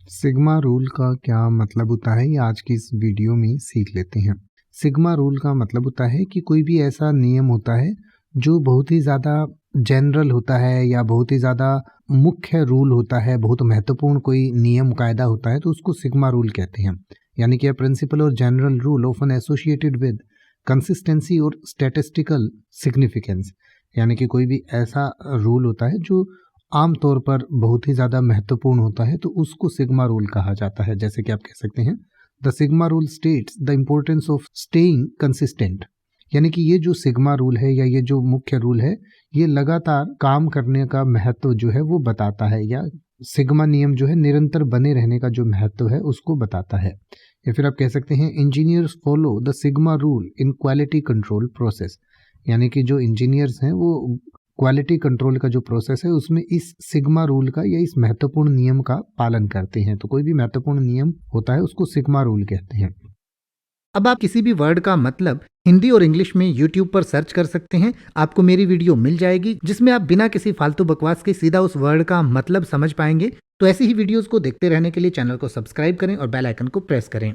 Sigma rule का क्या मतलब होता है ये आज की इस वीडियो में सीख लेते हैं। सिग्मा रूल का मतलब होता है कि कोई भी ऐसा नियम होता है जो बहुत ही ज़्यादा जनरल होता है या बहुत ही ज़्यादा मुख्य रूल होता है, बहुत महत्वपूर्ण कोई नियम कायदा होता है तो उसको सिग्मा रूल कहते हैं। यानी कि प्रिंसिपल और general rule often associated with consistency और स्टैटिस्टिकल सिग्निफिकेंस। यानी कि कोई भी ऐसा रूल होता है जो आमतौर पर बहुत ही ज़्यादा महत्वपूर्ण होता है तो उसको सिग्मा रूल कहा जाता है। जैसे कि आप कह सकते हैं the sigma rule states the importance of staying consistent. यानी कि ये जो सिग्मा रूल है या ये जो मुख्य रूल है ये लगातार काम करने का महत्व जो है वो बताता है, या सिग्मा नियम जो है निरंतर बने रहने का जो महत्व है उसको बताता है। या फिर आप कह सकते हैं engineers follow the sigma rule in quality control process. यानी कि जो इंजीनियर्स हैं वो क्वालिटी कंट्रोल का जो प्रोसेस है उसमें इस सिग्मा रूल का या इस महत्वपूर्ण नियम का पालन करते हैं। तो कोई भी महत्वपूर्ण नियम होता है उसको सिग्मा रूल कहते हैं। अब आप किसी भी वर्ड का मतलब हिंदी और इंग्लिश में YouTube पर सर्च कर सकते हैं। आपको मेरी वीडियो मिल जाएगी जिसमें आप बिना किसी फालतू बकवास के सीधा उस वर्ड का मतलब समझ पाएंगे। तो ऐसी ही वीडियोस को देखते रहने के लिए चैनल को सब्सक्राइब करें और बेल आइकन को प्रेस करें।